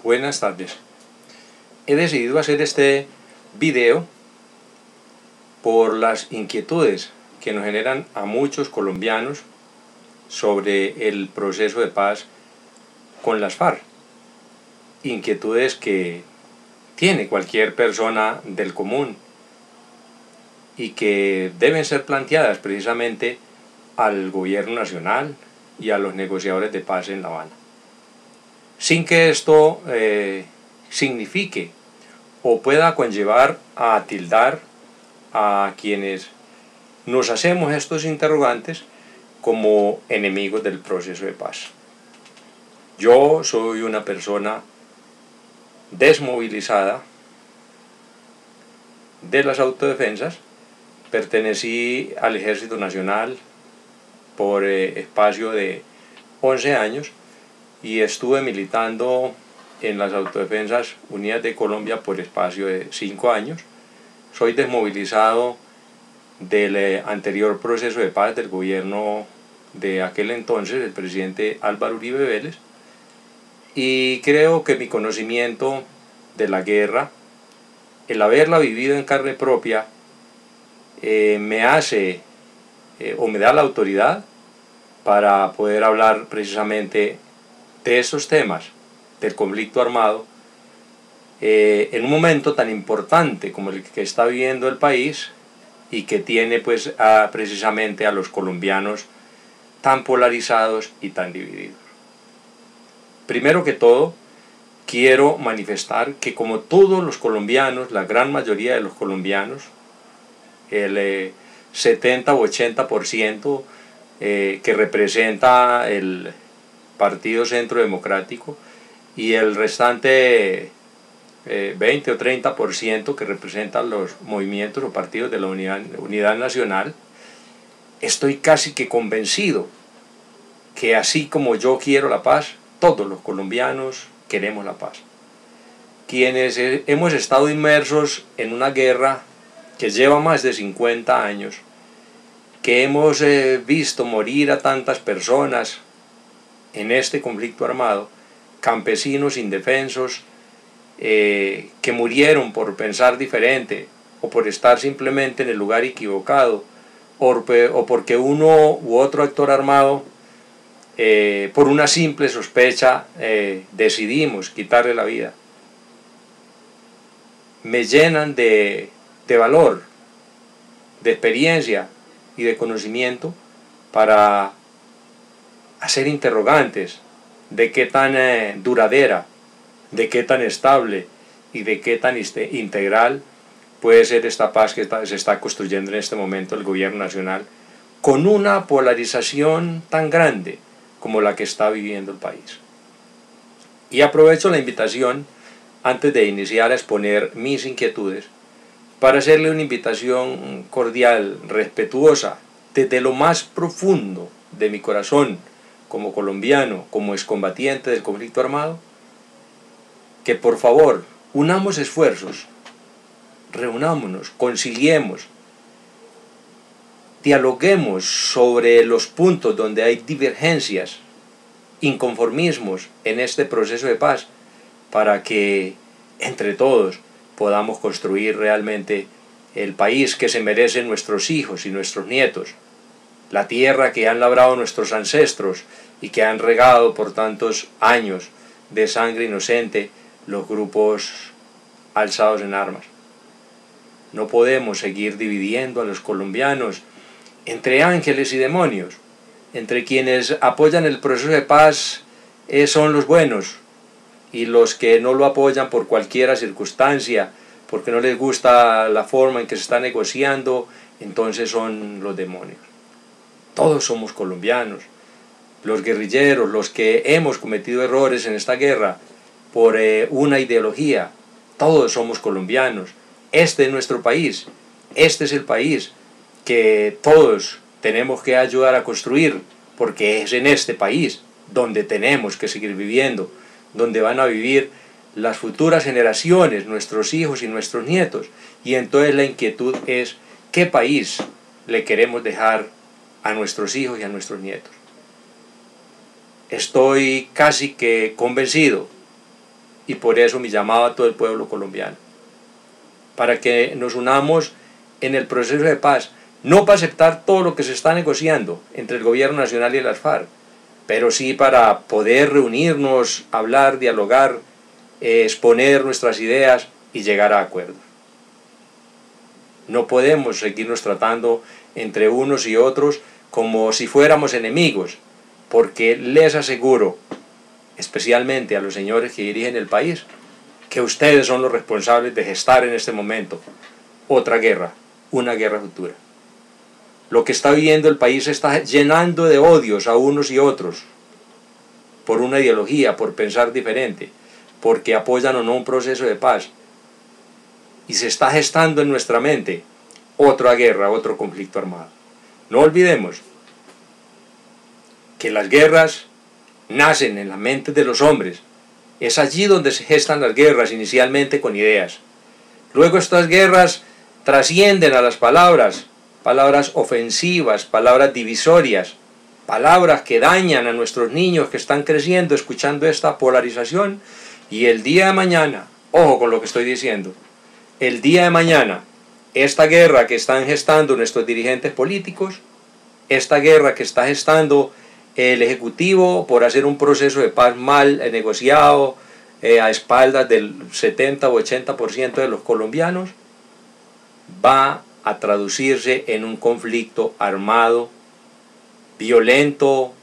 Buenas tardes. He decidido hacer este video por las inquietudes que nos generan a muchos colombianos sobre el proceso de paz con las FARC. Inquietudes que tiene cualquier persona del común y que deben ser planteadas precisamente al gobierno nacional y a los negociadores de paz en La Habana, sin que esto signifique o pueda conllevar a tildar a quienes nos hacemos estos interrogantes como enemigos del proceso de paz. Yo soy una persona desmovilizada de las autodefensas, pertenecí al Ejército Nacional por espacio de 11 años y estuve militando en las Autodefensas Unidas de Colombia por espacio de 5 años. Soy desmovilizado del anterior proceso de paz del gobierno de aquel entonces, el presidente Álvaro Uribe Vélez, y creo que mi conocimiento de la guerra, el haberla vivido en carne propia, me hace o me da la autoridad para poder hablar precisamente de estos temas del conflicto armado en un momento tan importante como el que está viviendo el país y que tiene pues precisamente a los colombianos tan polarizados y tan divididos. Primero que todo, quiero manifestar que como todos los colombianos, la gran mayoría de los colombianos, el 70 o 80% que representa el Partido Centro Democrático y el restante 20 o 30% que representan los movimientos o partidos de la Unidad Nacional, estoy casi que convencido que así como yo quiero la paz, todos los colombianos queremos la paz. Quienes hemos estado inmersos en una guerra que lleva más de 50 años, que hemos visto morir a tantas personas en este conflicto armado, campesinos indefensos que murieron por pensar diferente o por estar simplemente en el lugar equivocado o porque uno u otro actor armado por una simple sospecha decidimos quitarle la vida. Me llenan de valor, de experiencia y de conocimiento para hacer interrogantes de qué tan duradera, de qué tan estable y de qué tan integral puede ser esta paz que se está construyendo en este momento el gobierno nacional con una polarización tan grande como la que está viviendo el país. Y aprovecho la invitación, antes de iniciar a exponer mis inquietudes, para hacerle una invitación cordial, respetuosa, desde lo más profundo de mi corazón, como colombiano, como excombatiente del conflicto armado, que por favor unamos esfuerzos, reunámonos, conciliemos, dialoguemos sobre los puntos donde hay divergencias, inconformismos en este proceso de paz, para que entre todos podamos construir realmente el país que se merecen nuestros hijos y nuestros nietos, la tierra que han labrado nuestros ancestros y que han regado por tantos años de sangre inocente los grupos alzados en armas. No podemos seguir dividiendo a los colombianos entre ángeles y demonios. Entre quienes apoyan el proceso de paz son los buenos, y los que no lo apoyan por cualquier circunstancia, porque no les gusta la forma en que se está negociando, entonces son los demonios. Todos somos colombianos, los guerrilleros, los que hemos cometido errores en esta guerra por una ideología, todos somos colombianos. Este es nuestro país, este es el país que todos tenemos que ayudar a construir, porque es en este país donde tenemos que seguir viviendo, donde van a vivir las futuras generaciones, nuestros hijos y nuestros nietos. Y entonces la inquietud es, ¿qué país le queremos dejar a nuestros hijos y a nuestros nietos? Estoy casi que convencido y por eso mi llamado a todo el pueblo colombiano, para que nos unamos en el proceso de paz, no para aceptar todo lo que se está negociando entre el gobierno nacional y las FARC, pero sí para poder reunirnos, hablar, dialogar, exponer nuestras ideas y llegar a acuerdos. No podemos seguirnos tratando entre unos y otros como si fuéramos enemigos, porque les aseguro, especialmente a los señores que dirigen el país, que ustedes son los responsables de gestar en este momento otra guerra, una guerra futura. Lo que está viviendo el país se está llenando de odios a unos y otros, por una ideología, por pensar diferente, porque apoyan o no un proceso de paz. Y se está gestando en nuestra mente otra guerra, otro conflicto armado. No olvidemos que las guerras nacen en la mente de los hombres. Es allí donde se gestan las guerras, inicialmente con ideas. Luego estas guerras trascienden a las palabras, palabras ofensivas, palabras divisorias, palabras que dañan a nuestros niños que están creciendo escuchando esta polarización, y el día de mañana, ojo con lo que estoy diciendo, el día de mañana, esta guerra que están gestando nuestros dirigentes políticos, esta guerra que está gestando el Ejecutivo por hacer un proceso de paz mal negociado a espaldas del 70 o 80% de los colombianos, va a traducirse en un conflicto armado, violento,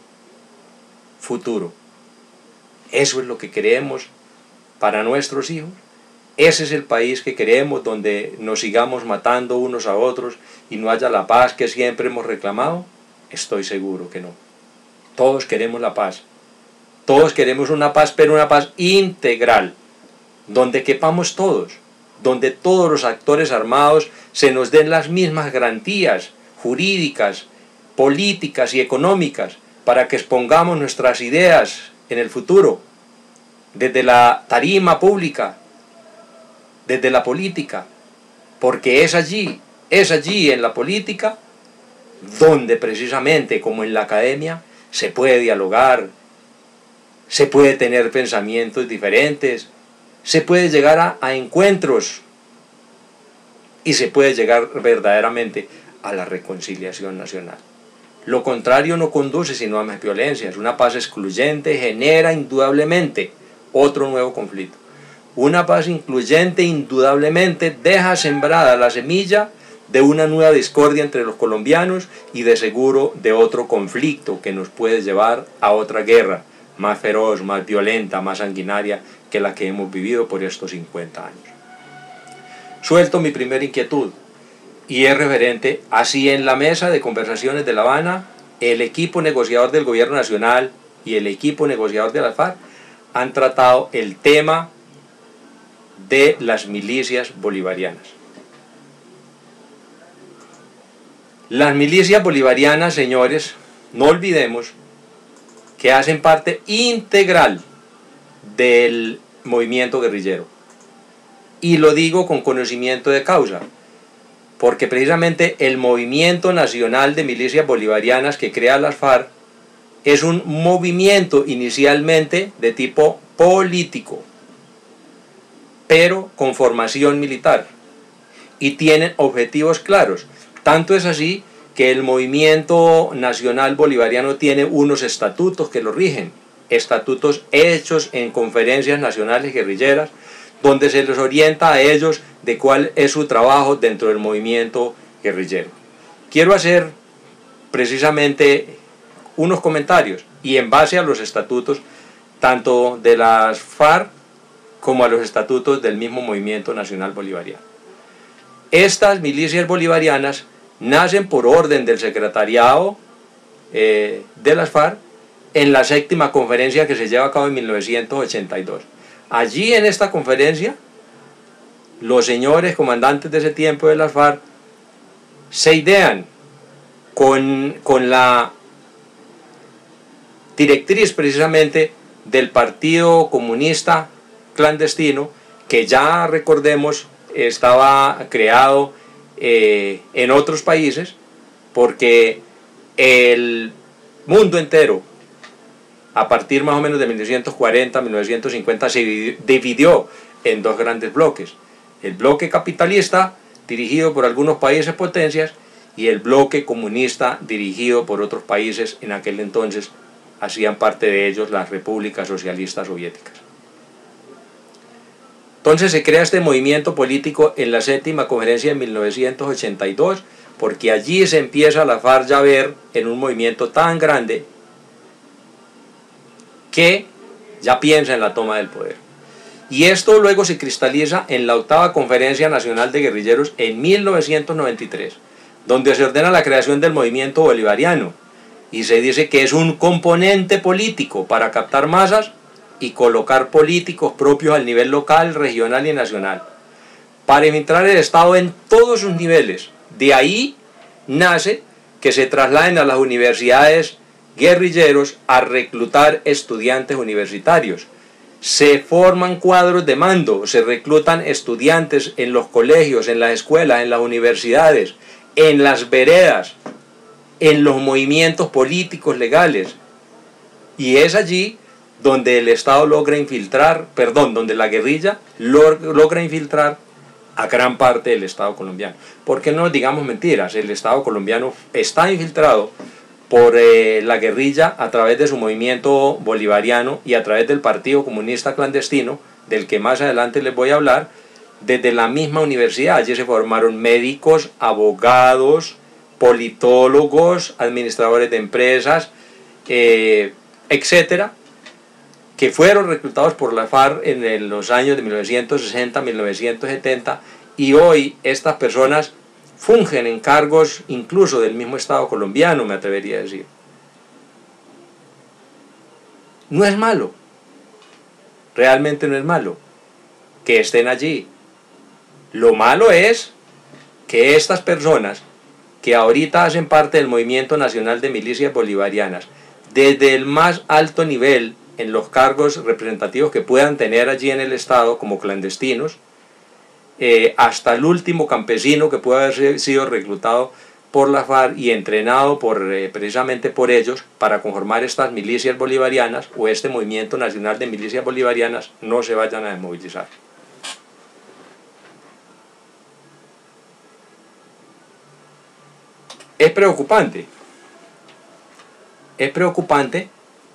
futuro. Eso es lo que queremos para nuestros hijos. Ese es el país que queremos, donde nos sigamos matando unos a otros y no haya la paz que siempre hemos reclamado. Estoy seguro que no. Todos queremos la paz. Todos queremos una paz, pero una paz integral, donde quepamos todos, donde todos los actores armados se nos den las mismas garantías jurídicas, políticas y económicas para que expongamos nuestras ideas en el futuro, desde la tarima pública, desde la política, porque es allí en la política donde precisamente, como en la academia, se puede dialogar, se puede tener pensamientos diferentes, se puede llegar a encuentros y se puede llegar verdaderamente a la reconciliación nacional. Lo contrario no conduce sino a más violencias. Una paz excluyente genera indudablemente otro nuevo conflicto. Una paz incluyente indudablemente deja sembrada la semilla de una nueva discordia entre los colombianos y de seguro de otro conflicto que nos puede llevar a otra guerra más feroz, más violenta, más sanguinaria que la que hemos vivido por estos 50 años. Suelto mi primera inquietud y es referente a si en la mesa de conversaciones de La Habana el equipo negociador del gobierno nacional y el equipo negociador de la FARC han tratado el tema de las milicias bolivarianas. Las milicias bolivarianas, señores, no olvidemos que hacen parte integral del movimiento guerrillero. Y lo digo con conocimiento de causa, porque precisamente el movimiento nacional de milicias bolivarianas que crea las FARC es un movimiento inicialmente de tipo político, pero con formación militar, y tienen objetivos claros. Tanto es así que el movimiento nacional bolivariano tiene unos estatutos que lo rigen, estatutos hechos en conferencias nacionales guerrilleras, donde se les orienta a ellos de cuál es su trabajo dentro del movimiento guerrillero. Quiero hacer precisamente unos comentarios, y en base a los estatutos, tanto de las FARC como a los estatutos del mismo movimiento nacional bolivariano. Estas milicias bolivarianas nacen por orden del secretariado de las FARC en la 7ª conferencia que se lleva a cabo en 1982. Allí en esta conferencia, los señores comandantes de ese tiempo de las FARC se idean con la directriz precisamente del Partido Comunista Clandestino, que ya recordemos estaba creado en otros países, porque el mundo entero a partir más o menos de 1940, 1950, se dividió en dos grandes bloques. El bloque capitalista, dirigido por algunos países potencias, y el bloque comunista, dirigido por otros países. En aquel entonces hacían parte de ellos las repúblicas socialistas soviéticas. Entonces se crea este movimiento político en la séptima conferencia de 1982, porque allí se empieza la FARC ya a ver en un movimiento tan grande que ya piensa en la toma del poder. Y esto luego se cristaliza en la octava Conferencia Nacional de Guerrilleros en 1993, donde se ordena la creación del movimiento bolivariano y se dice que es un componente político para captar masas y colocar políticos propios al nivel local, regional y nacional, para infiltrar el Estado en todos sus niveles. De ahí nace que se trasladen a las universidades guerrilleros a reclutar estudiantes universitarios. Se forman cuadros de mando, se reclutan estudiantes en los colegios, en las escuelas, en las universidades, en las veredas, en los movimientos políticos legales. Y es allí donde el Estado logra infiltrar, donde la guerrilla logra infiltrar a gran parte del Estado colombiano. Porque no digamos mentiras, el Estado colombiano está infiltrado por la guerrilla a través de su movimiento bolivariano y a través del Partido Comunista Clandestino, del que más adelante les voy a hablar, desde la misma universidad. Allí se formaron médicos, abogados, politólogos, administradores de empresas, etcétera, que fueron reclutados por la FARC en los años de 1960, 1970, y hoy estas personas fungen en cargos incluso del mismo Estado colombiano, me atrevería a decir. No es malo, realmente no es malo que estén allí. Lo malo es que estas personas que ahorita hacen parte del Movimiento Nacional de Milicias Bolivarianas, desde el más alto nivel en los cargos representativos que puedan tener allí en el Estado como clandestinos, hasta el último campesino que pueda haber sido reclutado por la FARC y entrenado precisamente por ellos para conformar estas milicias bolivarianas o este Movimiento Nacional de Milicias Bolivarianas, no se vayan a desmovilizar. Es preocupante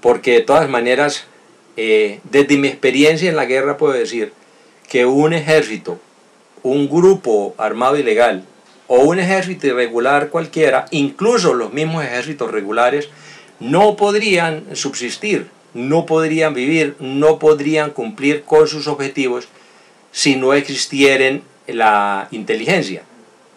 porque de todas maneras, desde mi experiencia en la guerra puedo decir que un ejército, un grupo armado ilegal o un ejército irregular cualquiera, incluso los mismos ejércitos regulares, no podrían subsistir, no podrían vivir, no podrían cumplir con sus objetivos si no existiera la inteligencia.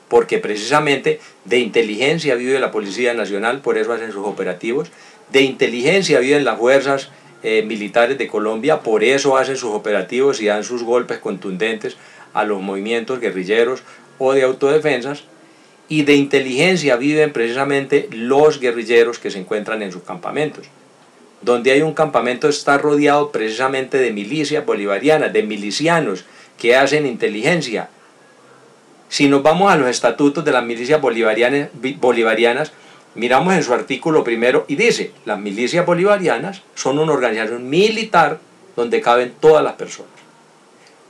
Porque precisamente de inteligencia vive la Policía Nacional, por eso hacen sus operativos. De inteligencia viven las fuerzas militares de Colombia, por eso hacen sus operativos y dan sus golpes contundentes a los movimientos guerrilleros o de autodefensas. Y de inteligencia viven precisamente los guerrilleros que se encuentran en sus campamentos. Donde hay un campamento está rodeado precisamente de milicias bolivarianas, de milicianos que hacen inteligencia. Si nos vamos a los estatutos de las milicias bolivarianas, miramos en su artículo primero y dice: las milicias bolivarianas son una organización militar donde caben todas las personas,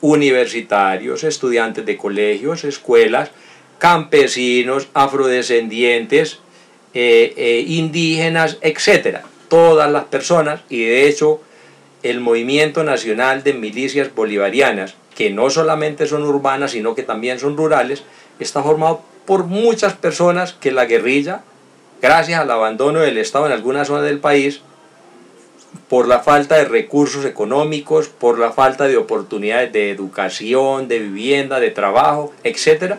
universitarios, estudiantes de colegios, escuelas, campesinos, afrodescendientes, indígenas, etc. Todas las personas. Y de hecho el Movimiento Nacional de Milicias Bolivarianas, que no solamente son urbanas, sino que también son rurales, está formado por muchas personas que la guerrilla, gracias al abandono del Estado en algunas zonas del país, por la falta de recursos económicos, por la falta de oportunidades de educación, de vivienda, de trabajo, etc.,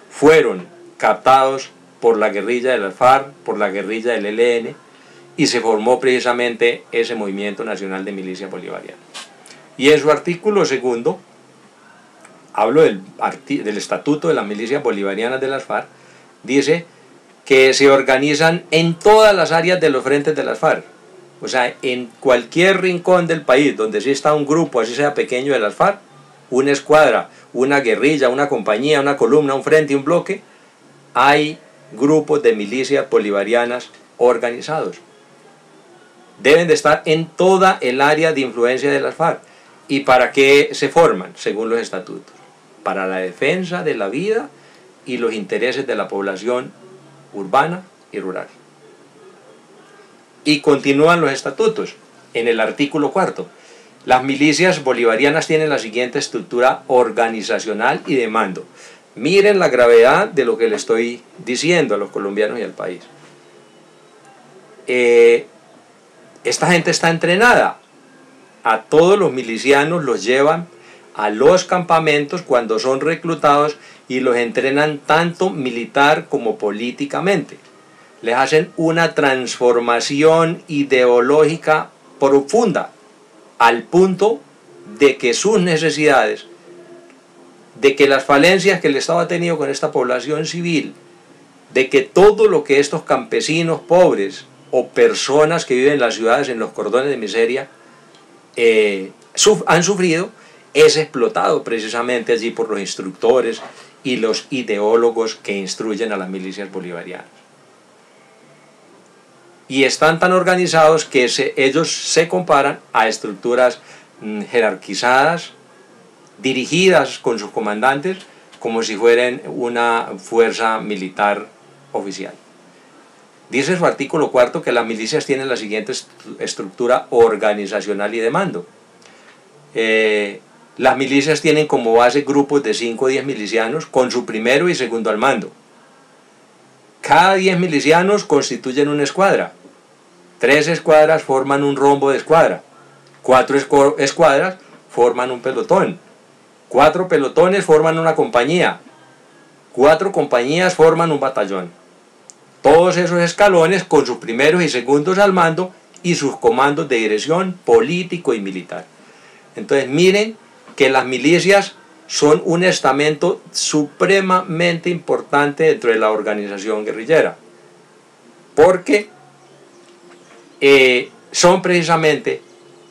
fueron captados por la guerrilla de la FARC, por la guerrilla del ELN, y se formó precisamente ese Movimiento Nacional de Milicias Bolivarianas. Y en su artículo segundo, hablo del Estatuto de las Milicias Bolivarianas de las FARC, dice que se organizan en todas las áreas de los frentes de las FARC. O sea, en cualquier rincón del país donde exista un grupo, así sea pequeño, de las FARC, una escuadra, una guerrilla, una compañía, una columna, un frente, un bloque, hay grupos de milicias bolivarianas organizados. deben de estar en toda el área de influencia de las FARC. ¿Y para qué se forman? Según los estatutos. Para la defensa de la vida y los intereses de la población urbana y rural. Y continúan los estatutos. En el artículo 4. Las milicias bolivarianas tienen la siguiente estructura organizacional y de mando. Miren la gravedad de lo que le estoy diciendo a los colombianos y al país. Esta gente está entrenada. A todos los milicianos los llevan a los campamentos cuando son reclutados y los entrenan tanto militar como políticamente. Les hacen una transformación ideológica profunda, al punto de que sus necesidades, de que las falencias que el Estado ha tenido con esta población civil, de que todo lo que estos campesinos pobres o personas que viven en las ciudades en los cordones de miseria han sufrido, es explotado precisamente allí por los instructores y los ideólogos que instruyen a las milicias bolivarianas. Y están tan organizados que ellos se comparan a estructuras jerarquizadas, dirigidas con sus comandantes, como si fueran una fuerza militar oficial. Dice su artículo 4 que las milicias tienen la siguiente estructura organizacional y de mando. Las milicias tienen como base grupos de 5 o 10 milicianos con su primero y segundo al mando. Cada 10 milicianos constituyen una escuadra. 3 escuadras forman un rombo de escuadra. 4 escuadras forman un pelotón. 4 pelotones forman una compañía. 4 compañías forman un batallón. Todos esos escalones con sus primeros y segundos al mando y sus comandos de dirección político y militar. Entonces miren que las milicias son un estamento supremamente importante dentro de la organización guerrillera, porque son precisamente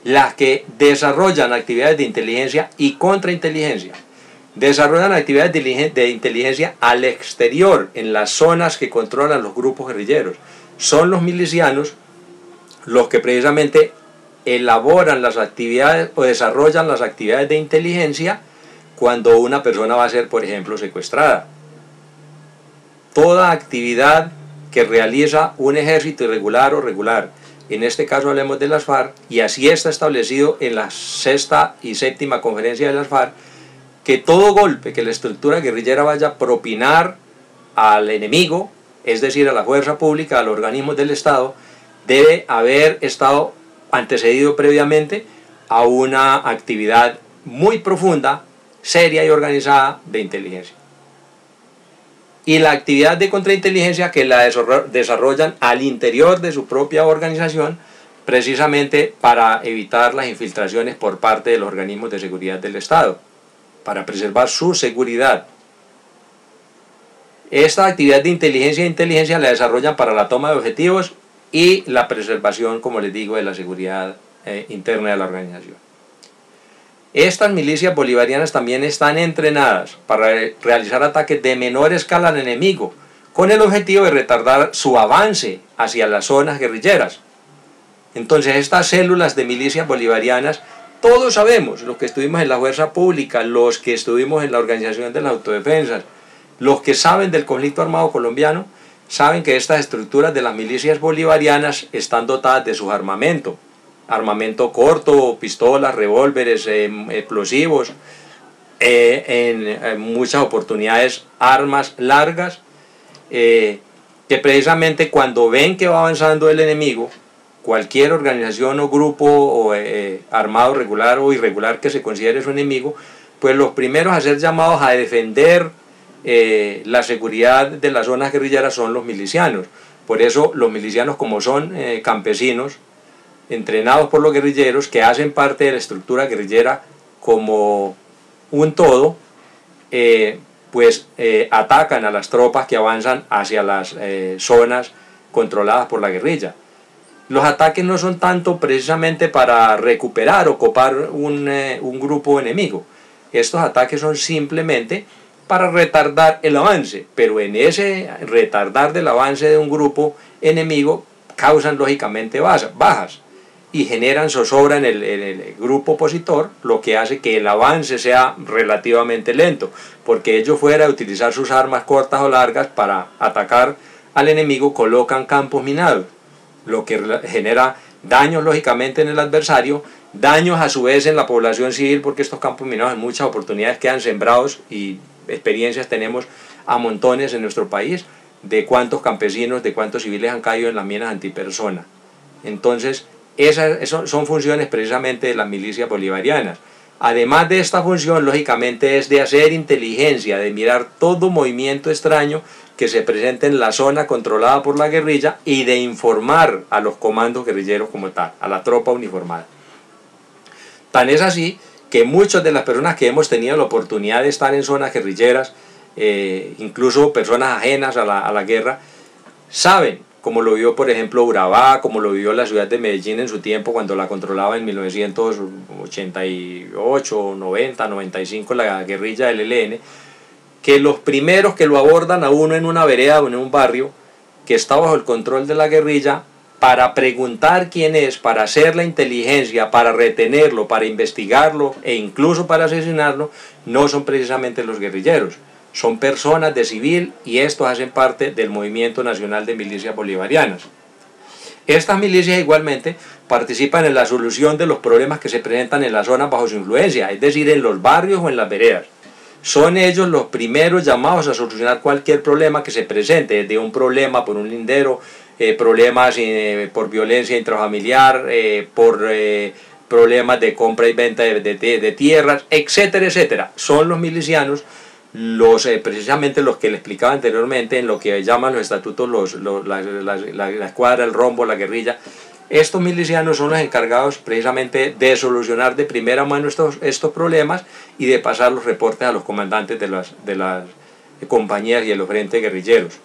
las que desarrollan actividades de inteligencia y contrainteligencia. Desarrollan actividades de inteligencia al exterior, en las zonas que controlan los grupos guerrilleros. Son los milicianos los que precisamente elaboran las actividades o desarrollan las actividades de inteligencia cuando una persona va a ser, por ejemplo, secuestrada. Toda actividad que realiza un ejército irregular o regular, en este caso hablemos de las FARC, y así está establecido en la 6ª y 7ª conferencia de las FARC, que todo golpe que la estructura guerrillera vaya a propinar al enemigo, es decir, a la fuerza pública, a los organismos del Estado, debe haber estado antecedido previamente a una actividad muy profunda, seria y organizada de inteligencia. Y la actividad de contrainteligencia que la desarrollan al interior de su propia organización, precisamente para evitar las infiltraciones por parte de los organismos de seguridad del Estado, para preservar su seguridad. Esta actividad de inteligencia la desarrollan para la toma de objetivos y la preservación, como les digo, de la seguridad interna de la organización. Estas milicias bolivarianas también están entrenadas para realizar ataques de menor escala al enemigo, con el objetivo de retardar su avance hacia las zonas guerrilleras. Entonces estas células de milicias bolivarianas, todos sabemos, los que estuvimos en la fuerza pública, los que estuvimos en la organización de las autodefensas, los que saben del conflicto armado colombiano, saben que estas estructuras de las milicias bolivarianas están dotadas de su armamento corto, pistolas, revólveres, explosivos, en muchas oportunidades armas largas, que precisamente cuando ven que va avanzando el enemigo, cualquier organización o grupo armado regular o irregular que se considere su enemigo, pues los primeros a ser llamados a defender la seguridad de las zonas guerrilleras son los milicianos. Por eso los milicianos, como son campesinos, entrenados por los guerrilleros, que hacen parte de la estructura guerrillera como un todo, atacan a las tropas que avanzan hacia las zonas controladas por la guerrilla. Los ataques no son tanto precisamente para recuperar o copar un grupo enemigo. Estos ataques son simplemente para retardar el avance, pero en ese retardar del avance de un grupo enemigo causan lógicamente bajas. y generan zozobra en el grupo opositor, lo que hace que el avance sea relativamente lento, porque ellos fuera de utilizar sus armas cortas o largas para atacar al enemigo, colocan campos minados, lo que genera daños lógicamente en el adversario, daños a su vez en la población civil, porque estos campos minados en muchas oportunidades quedan sembrados, y experiencias tenemos a montones en nuestro país de cuántos campesinos, de cuántos civiles han caído en las minas antipersona. Entonces, esas son funciones precisamente de las milicias bolivarianas. Además de esta función, lógicamente, es de hacer inteligencia, de mirar todo movimiento extraño que se presente en la zona controlada por la guerrilla y de informar a los comandos guerrilleros como tal, a la tropa uniformada. Tan es así que muchas de las personas que hemos tenido la oportunidad de estar en zonas guerrilleras, incluso personas ajenas a la guerra, saben, como lo vio por ejemplo Urabá, como lo vio la ciudad de Medellín en su tiempo cuando la controlaba en 1988, 90, 95 la guerrilla del ELN, que los primeros que lo abordan a uno en una vereda o en un barrio que está bajo el control de la guerrilla, para preguntar quién es, para hacer la inteligencia, para retenerlo, para investigarlo e incluso para asesinarlo, no son precisamente los guerrilleros, son personas de civil, y estos hacen parte del Movimiento Nacional de Milicias Bolivarianas. Estas milicias igualmente participan en la solución de los problemas que se presentan en las zonas bajo su influencia, es decir, en los barrios o en las veredas. Son ellos los primeros llamados a solucionar cualquier problema que se presente, desde un problema por un lindero, problemas por violencia intrafamiliar, por problemas de compra y venta de tierras, etcétera, etcétera. Son los milicianos precisamente los que le explicaba anteriormente en lo que llaman los estatutos, la escuadra, el rombo, la guerrilla. Estos milicianos son los encargados precisamente de solucionar de primera mano estos problemas y de pasar los reportes a los comandantes de las compañías y de los frentes guerrilleros.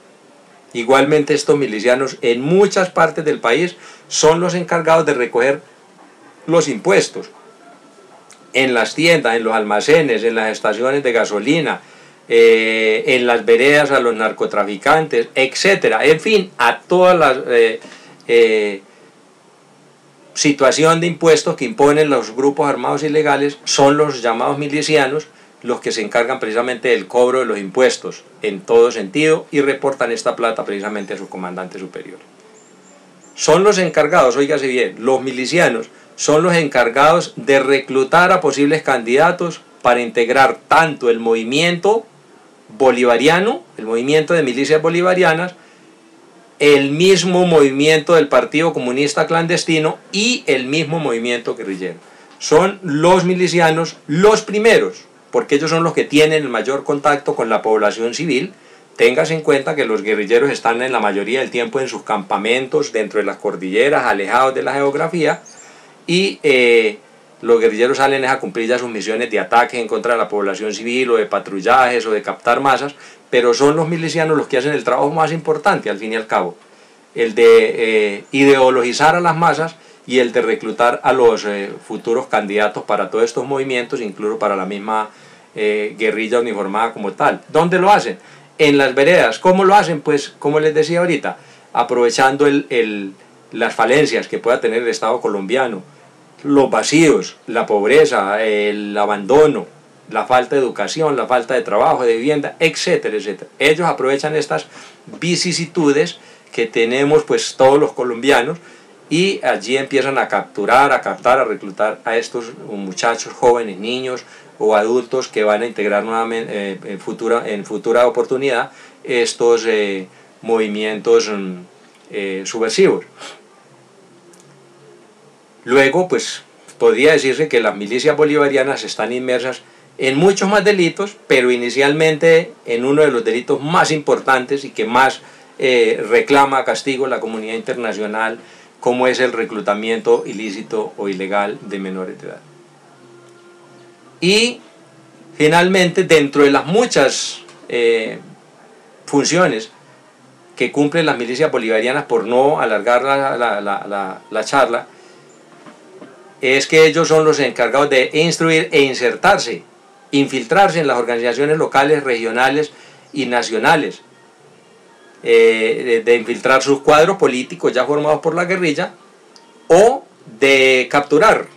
Igualmente, estos milicianos en muchas partes del país son los encargados de recoger los impuestos en las tiendas, en los almacenes, en las estaciones de gasolina, en las veredas a los narcotraficantes, etcétera. En fin, a todas las situación de impuestos que imponen los grupos armados ilegales, son los llamados milicianos los que se encargan precisamente del cobro de los impuestos en todo sentido y reportan esta plata precisamente a su comandante superior. Son los encargados, óigase bien, los milicianos son los encargados de reclutar a posibles candidatos para integrar tanto el movimiento bolivariano, el movimiento de milicias bolivarianas, el mismo movimiento del Partido Comunista Clandestino y el mismo movimiento guerrillero. Son los milicianos los primeros, porque ellos son los que tienen el mayor contacto con la población civil. Téngase en cuenta que los guerrilleros están en la mayoría del tiempo en sus campamentos, dentro de las cordilleras, alejados de la geografía, y los guerrilleros salen a cumplir ya sus misiones de ataque en contra de la población civil, o de patrullajes, o de captar masas, pero son los milicianos los que hacen el trabajo más importante, al fin y al cabo, el de ideologizar a las masas y el de reclutar a los futuros candidatos para todos estos movimientos, incluso para la misma guerrilla uniformada como tal. ¿Dónde lo hacen? En las veredas. ¿Cómo lo hacen? Pues, como les decía ahorita, aprovechando las falencias que pueda tener el Estado colombiano, los vacíos, la pobreza, el abandono, la falta de educación, la falta de trabajo, de vivienda, etcétera, etcétera. Ellos aprovechan estas vicisitudes que tenemos pues todos los colombianos, y allí empiezan a capturar, a captar, a reclutar a estos muchachos, jóvenes, niños o adultos que van a integrar nuevamente en futura oportunidad estos movimientos subversivos. Luego, pues podría decirse que las milicias bolivarianas están inmersas en muchos más delitos, pero inicialmente en uno de los delitos más importantes y que más reclama castigo la comunidad internacional, como es el reclutamiento ilícito o ilegal de menores de edad. Y finalmente, dentro de las muchas funciones que cumplen las milicias bolivarianas, por no alargar la charla, es que ellos son los encargados de instruir e insertarse, infiltrarse en las organizaciones locales, regionales y nacionales, de infiltrar sus cuadros políticos ya formados por la guerrilla, o de capturar,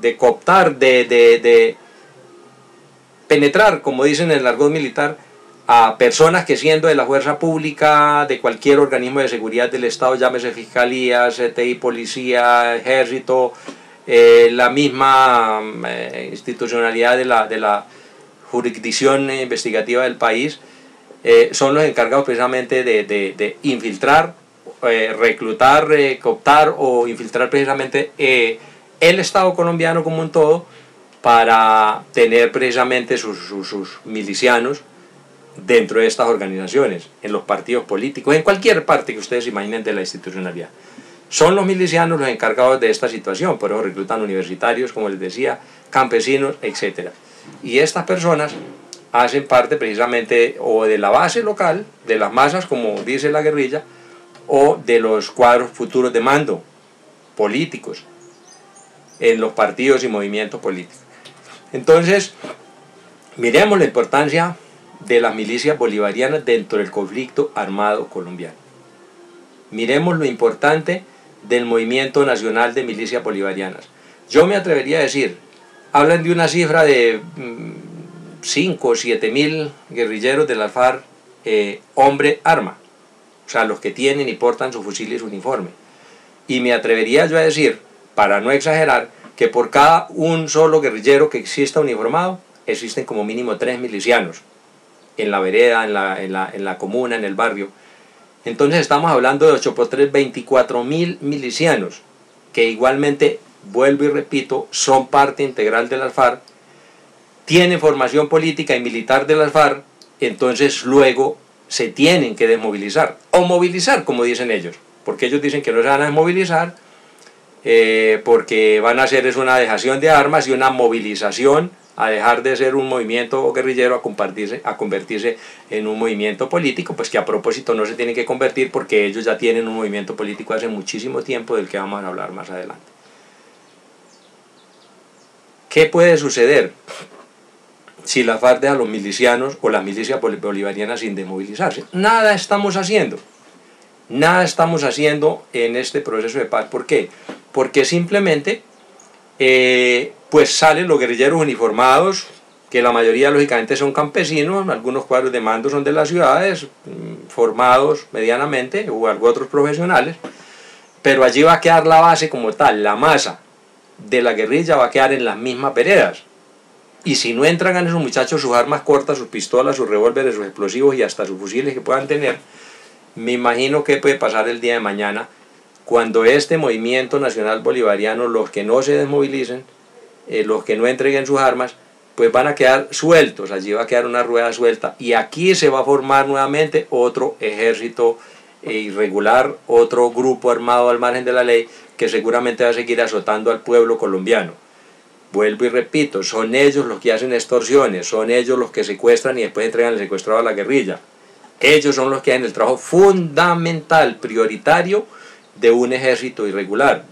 de cooptar, de penetrar, como dicen en el argot militar, a personas que siendo de la fuerza pública, de cualquier organismo de seguridad del Estado, llámese Fiscalía, CTI, Policía, Ejército, la misma institucionalidad de la jurisdicción investigativa del país, son los encargados precisamente de infiltrar, reclutar, cooptar o infiltrar precisamente el Estado colombiano como un todo, para tener precisamente sus milicianos dentro de estas organizaciones, en los partidos políticos, en cualquier parte que ustedes imaginen de la institucionalidad. Son los milicianos los encargados de esta situación, por eso reclutan universitarios, como les decía, campesinos, etc. Y estas personas hacen parte precisamente o de la base local, de las masas, como dice la guerrilla, o de los cuadros futuros de mando políticos en los partidos y movimientos políticos. Entonces, miremos la importancia de las milicias bolivarianas dentro del conflicto armado colombiano. Miremos lo importante del movimiento nacional de milicias bolivarianas. Yo me atrevería a decir, hablan de una cifra de 5 o 7 mil guerrilleros de la FARC, hombre arma, o sea, los que tienen y portan su fusil y su uniforme. Y me atrevería yo a decir, para no exagerar, que por cada un solo guerrillero que exista uniformado, existen como mínimo 3 milicianos, en la vereda, en la comuna, en el barrio. Entonces estamos hablando de 8 por 3, 24.000 milicianos, que igualmente, vuelvo y repito, son parte integral de las FARC, tienen formación política y militar de las FARC, entonces luego se tienen que desmovilizar, o movilizar, como dicen ellos, porque ellos dicen que no se van a desmovilizar, porque van a hacer es una dejación de armas y una movilización a dejar de ser un movimiento guerrillero a convertirse en un movimiento político, pues que a propósito no se tienen que convertir porque ellos ya tienen un movimiento político hace muchísimo tiempo, del que vamos a hablar más adelante. ¿Qué puede suceder si la FARC deja a los milicianos o las milicias bolivarianas sin desmovilizarse? Nada estamos haciendo. Nada estamos haciendo en este proceso de paz. ¿Por qué? Porque simplemente pues salen los guerrilleros uniformados, que la mayoría lógicamente son campesinos, algunos cuadros de mando son de las ciudades, formados medianamente, o algo otros profesionales, pero allí va a quedar la base como tal, la masa de la guerrilla va a quedar en las mismas veredas. Y si no entregan a esos muchachos sus armas cortas, sus pistolas, sus revólveres, sus explosivos y hasta sus fusiles que puedan tener, me imagino que puede pasar el día de mañana, cuando este movimiento nacional bolivariano, los que no se desmovilicen, los que no entreguen sus armas, pues van a quedar sueltos, allí va a quedar una rueda suelta, y aquí se va a formar nuevamente otro ejército irregular, otro grupo armado al margen de la ley, que seguramente va a seguir azotando al pueblo colombiano. Vuelvo y repito, son ellos los que hacen extorsiones, son ellos los que secuestran y después entregan el secuestrado a la guerrilla. Ellos son los que hacen el trabajo fundamental, prioritario, de un ejército irregular.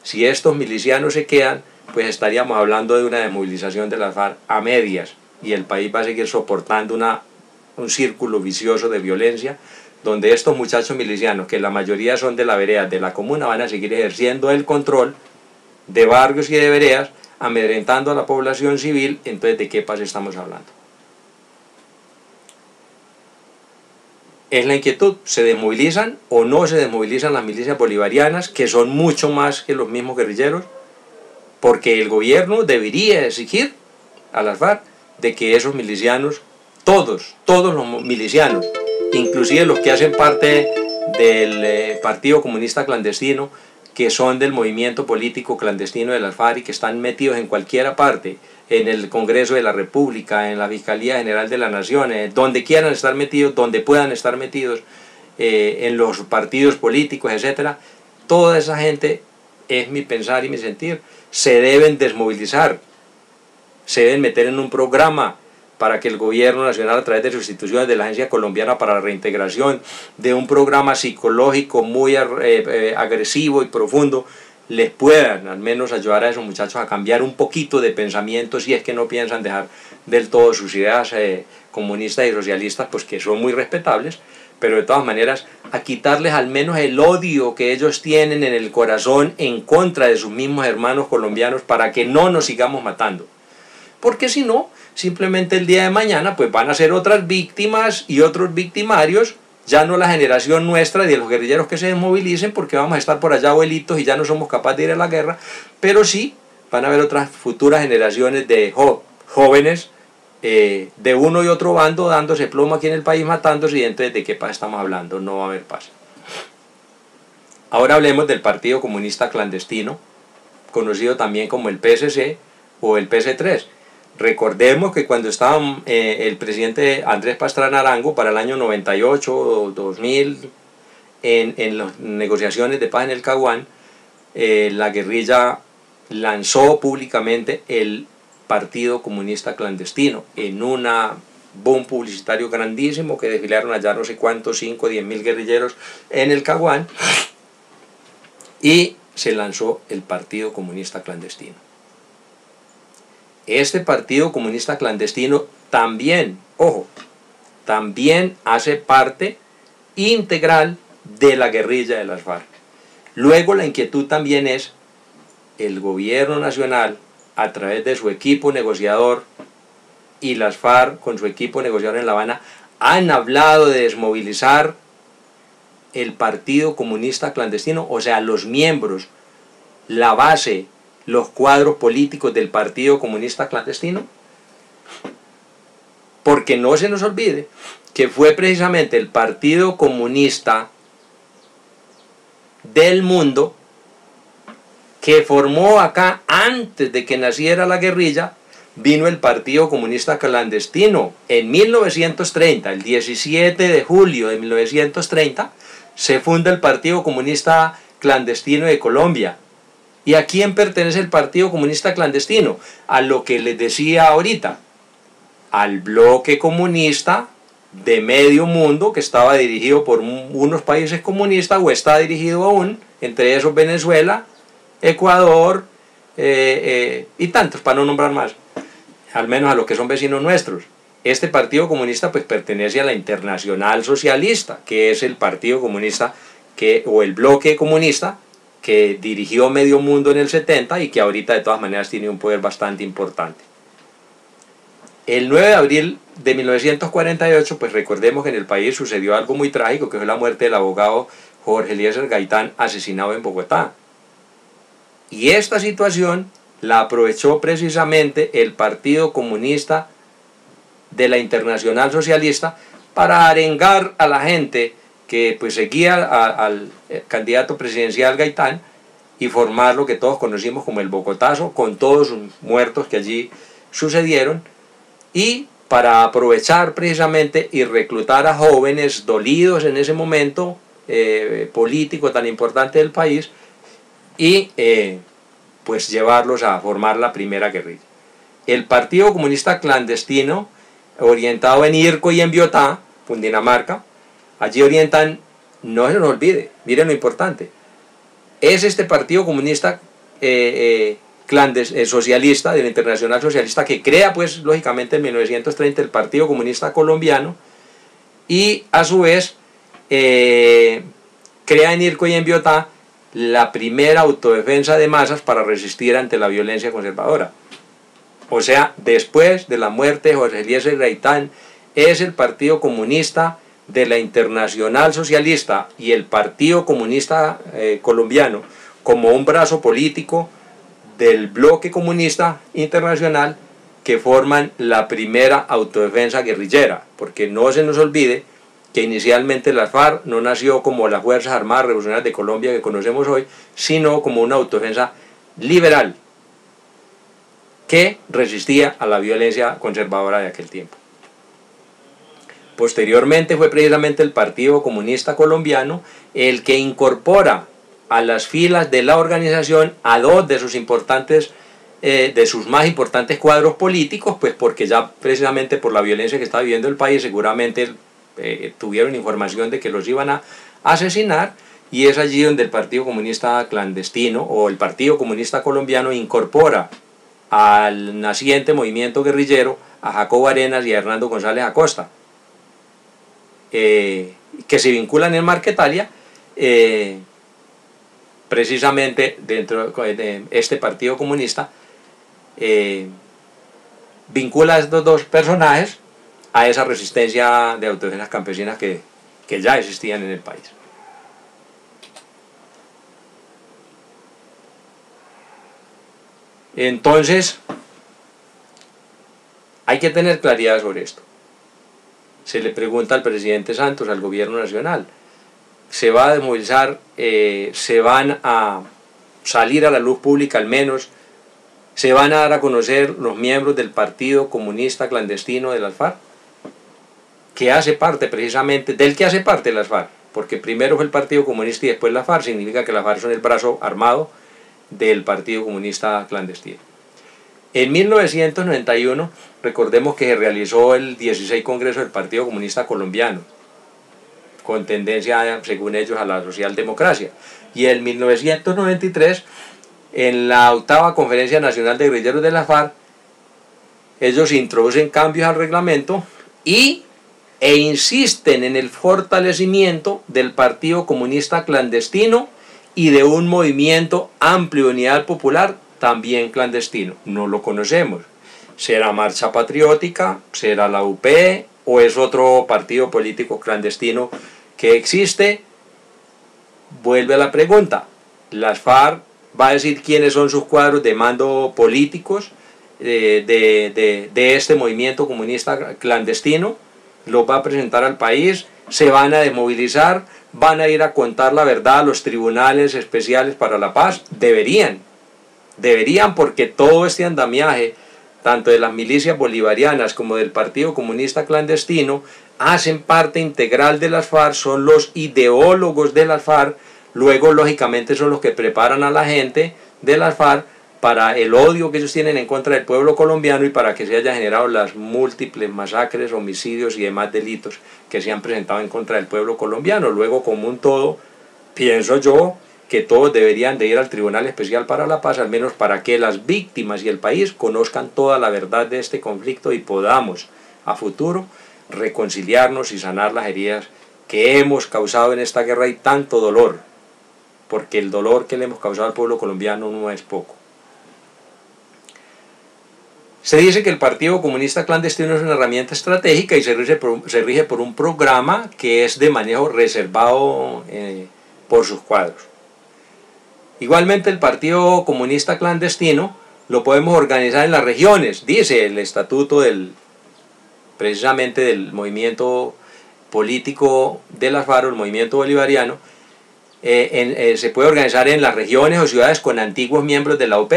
Si estos milicianos se quedan, pues estaríamos hablando de una desmovilización de las FARC a medias, y el país va a seguir soportando un círculo vicioso de violencia, donde estos muchachos milicianos, que la mayoría son de la vereda, de la comuna, van a seguir ejerciendo el control de barrios y de veredas, amedrentando a la población civil. Entonces, ¿de qué paz estamos hablando? Es la inquietud, ¿se desmovilizan o no se desmovilizan las milicias bolivarianas, que son mucho más que los mismos guerrilleros? Porque el gobierno debería exigir a las FARC de que esos milicianos, todos los milicianos, inclusive los que hacen parte del Partido Comunista Clandestino, que son del movimiento político clandestino de las FARC y que están metidos en cualquier parte, en el Congreso de la República, en la Fiscalía General de la Nación, donde quieran estar metidos, donde puedan estar metidos, en los partidos políticos, etc. Toda esa gente, es mi pensar y mi sentir, se deben desmovilizar, se deben meter en un programa para que el gobierno nacional, a través de sus instituciones, de la Agencia Colombiana para la Reintegración, de un programa psicológico muy agresivo y profundo, les puedan al menos ayudar a esos muchachos a cambiar un poquito de pensamiento, si es que no piensan dejar del todo sus ideas comunistas y socialistas, pues que son muy respetables, pero de todas maneras a quitarles al menos el odio que ellos tienen en el corazón en contra de sus mismos hermanos colombianos, para que no nos sigamos matando. Porque si no, simplemente el día de mañana pues van a ser otras víctimas y otros victimarios, ya no la generación nuestra de los guerrilleros que se desmovilicen, porque vamos a estar por allá abuelitos y ya no somos capaces de ir a la guerra, pero sí van a haber otras futuras generaciones de jóvenes de uno y otro bando dándose plomo aquí en el país, matándose, y entonces ¿de qué paz estamos hablando? No va a haber paz. Ahora hablemos del Partido Comunista Clandestino, conocido también como el PSC o el PC3. Recordemos que cuando estaba el presidente Andrés Pastrana Arango para el año 98 o 2000 en las negociaciones de paz en el Caguán, la guerrilla lanzó públicamente el Partido Comunista Clandestino en un boom publicitario grandísimo, que desfilaron allá no sé cuántos, 5 o 10 mil guerrilleros en el Caguán, y se lanzó el Partido Comunista Clandestino. Este Partido Comunista Clandestino también, ojo, también hace parte integral de la guerrilla de las FARC. Luego la inquietud también es el gobierno nacional, a través de su equipo negociador, y las FARC con su equipo negociador en La Habana, han hablado de desmovilizar el Partido Comunista Clandestino, o sea, los miembros, la base, los cuadros políticos del Partido Comunista Clandestino. Porque no se nos olvide que fue precisamente el Partido Comunista del mundo que formó acá, antes de que naciera la guerrilla, vino el Partido Comunista Clandestino. En 1930, el 17 de julio de 1930, se funda el Partido Comunista Clandestino de Colombia. ¿Y a quién pertenece el Partido Comunista Clandestino? A lo que les decía ahorita, al bloque comunista de medio mundo, que estaba dirigido por unos países comunistas, o está dirigido aún, entre esos Venezuela, Ecuador y tantos, para no nombrar más, al menos a los que son vecinos nuestros. Este Partido Comunista pues pertenece a la Internacional Socialista, que es el Partido Comunista o el bloque comunista que dirigió medio mundo en el 70 y que ahorita de todas maneras tiene un poder bastante importante. El 9 de abril de 1948, pues recordemos que en el país sucedió algo muy trágico, que fue la muerte del abogado Jorge Eliezer Gaitán, asesinado en Bogotá. Y esta situación la aprovechó precisamente el Partido Comunista de la Internacional Socialista para arengar a la gente que pues seguía al candidato presidencial Gaitán, y formar lo que todos conocimos como el Bogotazo, con todos los muertos que allí sucedieron, y para aprovechar precisamente y reclutar a jóvenes dolidos en ese momento político tan importante del país, y pues llevarlos a formar la primera guerrilla. El Partido Comunista Clandestino, orientado en Irco y en Biotá, Cundinamarca, allí orientan, no se nos olvide, miren lo importante, es este Partido Comunista socialista, de la Internacional Socialista, que crea pues lógicamente en 1930 el Partido Comunista Colombiano, y a su vez crea en Irco y en Biotá la primera autodefensa de masas para resistir ante la violencia conservadora. O sea, después de la muerte de Jorge Eliezer Gaitán, es el Partido Comunista de la Internacional Socialista y el Partido Comunista Colombiano, como un brazo político del bloque comunista internacional, que forman la primera autodefensa guerrillera. Porque no se nos olvide que inicialmente la FARC no nació como las Fuerzas Armadas Revolucionarias de Colombia que conocemos hoy, sino como una autodefensa liberal que resistía a la violencia conservadora de aquel tiempo. Posteriormente fue precisamente el Partido Comunista Colombiano el que incorpora a las filas de la organización a dos de sus más importantes cuadros políticos, pues porque ya precisamente por la violencia que está viviendo el país seguramente tuvieron información de que los iban a asesinar, y es allí donde el Partido Comunista Clandestino o el Partido Comunista Colombiano incorpora al naciente movimiento guerrillero a Jacobo Arenas y a Hernando González Acosta. que se vinculan en Marquetalia, precisamente dentro de este Partido Comunista, vincula a estos dos personajes a esa resistencia de autodefensas campesinas que ya existían en el país. Entonces, hay que tener claridad sobre esto. Se le pregunta al presidente Santos, al gobierno nacional, ¿se va a desmovilizar? ¿Se van a salir a la luz pública al menos? ¿Se van a dar a conocer los miembros del Partido Comunista Clandestino de las FARC? Que hace parte precisamente, del que hace parte de las FARC, porque primero fue el Partido Comunista y después la FARC, significa que las FARC son el brazo armado del Partido Comunista Clandestino. En 1991, recordemos que se realizó el 16 Congreso del Partido Comunista Colombiano, con tendencia, según ellos, a la socialdemocracia. Y en 1993, en la 8ª Conferencia Nacional de Guerrilleros de la FARC, ellos introducen cambios al reglamento e insisten en el fortalecimiento del Partido Comunista Clandestino y de un movimiento amplio de unidad popular también clandestino. No lo conocemos. ¿Será Marcha Patriótica? ¿Será la UP? ¿O es otro partido político clandestino que existe? Vuelve a la pregunta. ¿Las FARC va a decir quiénes son sus cuadros de mando políticos de este movimiento comunista clandestino? ¿Los va a presentar al país? ¿Se van a desmovilizar? ¿Van a ir a contar la verdad a los tribunales especiales para la paz? Deberían, porque todo este andamiaje, tanto de las milicias bolivarianas como del Partido Comunista Clandestino, hacen parte integral de las FARC, son los ideólogos de las FARC, luego lógicamente son los que preparan a la gente de las FARC para el odio que ellos tienen en contra del pueblo colombiano y para que se hayan generado las múltiples masacres, homicidios y demás delitos que se han presentado en contra del pueblo colombiano. Luego, como un todo, pienso yo que todos deberían de ir al Tribunal Especial para la Paz, al menos para que las víctimas y el país conozcan toda la verdad de este conflicto y podamos a futuro reconciliarnos y sanar las heridas que hemos causado en esta guerra y tanto dolor, porque el dolor que le hemos causado al pueblo colombiano no es poco. Se dice que el Partido Comunista Clandestino es una herramienta estratégica y se rige por un programa que es de manejo reservado por sus cuadros. Igualmente el Partido Comunista Clandestino lo podemos organizar en las regiones, dice el estatuto precisamente del movimiento político de las FARC, el movimiento bolivariano. Se puede organizar en las regiones o ciudades con antiguos miembros de la UP.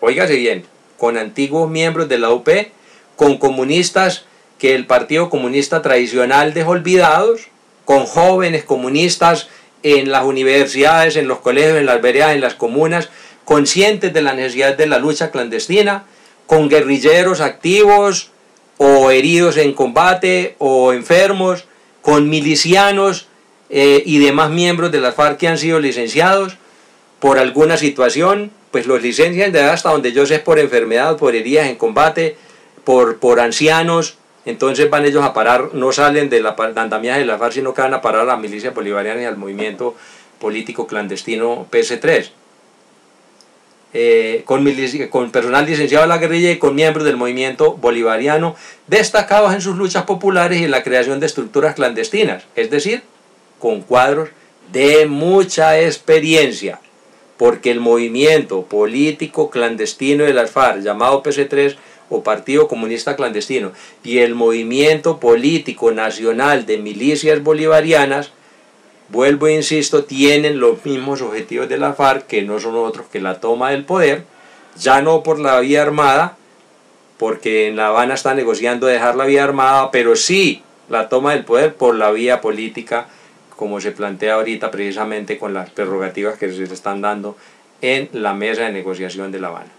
Óigase bien, con antiguos miembros de la UP, con comunistas que el Partido Comunista tradicional dejó olvidados, con jóvenes comunistas en las universidades, en los colegios, en las veredas, en las comunas, conscientes de la necesidad de la lucha clandestina, con guerrilleros activos o heridos en combate o enfermos, con milicianos y demás miembros de las FARC que han sido licenciados por alguna situación. Pues los licencian de hasta donde yo sé por enfermedad, por heridas en combate, por ancianos. Entonces van ellos a parar, no salen del andamiaje de la FARC, sino que van a parar a las milicias bolivarianas y al movimiento político clandestino PC3. Con personal licenciado de la guerrilla y con miembros del movimiento bolivariano destacados en sus luchas populares y en la creación de estructuras clandestinas, es decir, con cuadros de mucha experiencia, porque el movimiento político clandestino de las FARC, llamado PC3 o Partido Comunista Clandestino, y el movimiento político nacional de milicias bolivarianas, vuelvo e insisto, tienen los mismos objetivos de la FARC, que no son otros que la toma del poder, ya no por la vía armada, porque en La Habana está negociando dejar la vía armada, pero sí la toma del poder por la vía política, como se plantea ahorita precisamente con las prerrogativas que se están dando en la mesa de negociación de La Habana.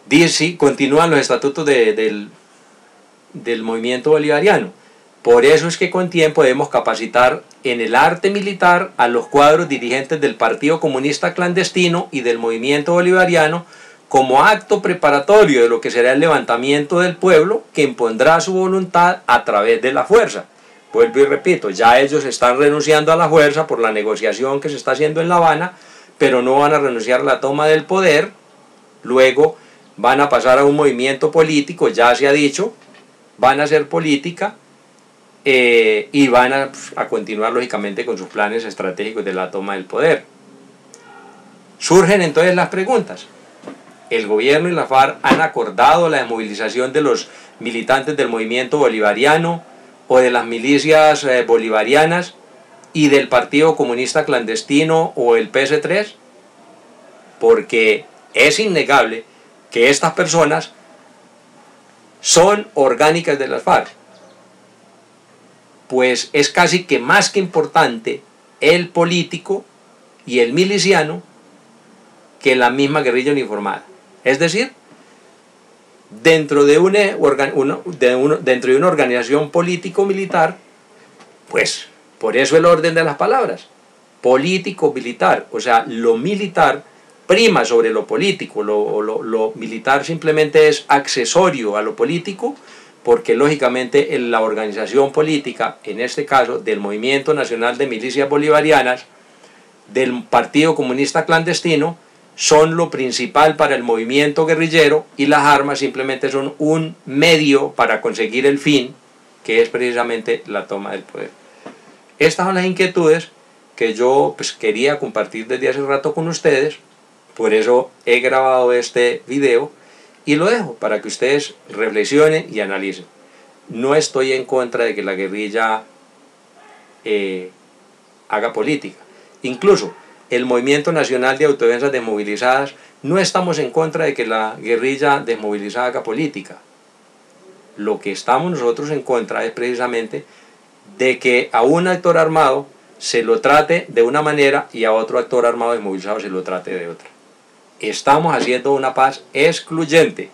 Dice, continúan los estatutos del movimiento bolivariano. Por eso es que con tiempo debemos capacitar en el arte militar a los cuadros dirigentes del Partido Comunista Clandestino y del movimiento bolivariano como acto preparatorio de lo que será el levantamiento del pueblo, que impondrá su voluntad a través de la fuerza. Vuelvo y repito, ya ellos están renunciando a la fuerza por la negociación que se está haciendo en La Habana, pero no van a renunciar a la toma del poder. Luego van a pasar a un movimiento político, ya se ha dicho, van a hacer política y van a continuar lógicamente con sus planes estratégicos de la toma del poder. Surgen entonces las preguntas. El gobierno y la FARC han acordado la desmovilización de los militantes del movimiento bolivariano o de las milicias bolivarianas y del Partido Comunista Clandestino o el PS3, porque es innegable que estas personas son orgánicas de las FARC. Pues es casi que más que importante el político y el miliciano que la misma guerrilla uniformada. Es decir, dentro de una organización político-militar, pues por eso el orden de las palabras, político-militar, o sea, lo militar prima sobre lo político, lo militar simplemente es accesorio a lo político, porque lógicamente en la organización política, en este caso del Movimiento Nacional de Milicias Bolivarianas, del Partido Comunista Clandestino, son lo principal para el movimiento guerrillero y las armas simplemente son un medio para conseguir el fin, que es precisamente la toma del poder. Estas son las inquietudes que yo quería compartir desde hace rato con ustedes, por eso he grabado este video y lo dejo para que ustedes reflexionen y analicen. No estoy en contra de que la guerrilla haga política. Incluso el Movimiento Nacional de Autodefensas Desmovilizadas, no estamos en contra de que la guerrilla desmovilizada haga política. Lo que estamos nosotros en contra es precisamente de que a un actor armado se lo trate de una manera y a otro actor armado desmovilizado se lo trate de otra. Estamos haciendo una paz excluyente.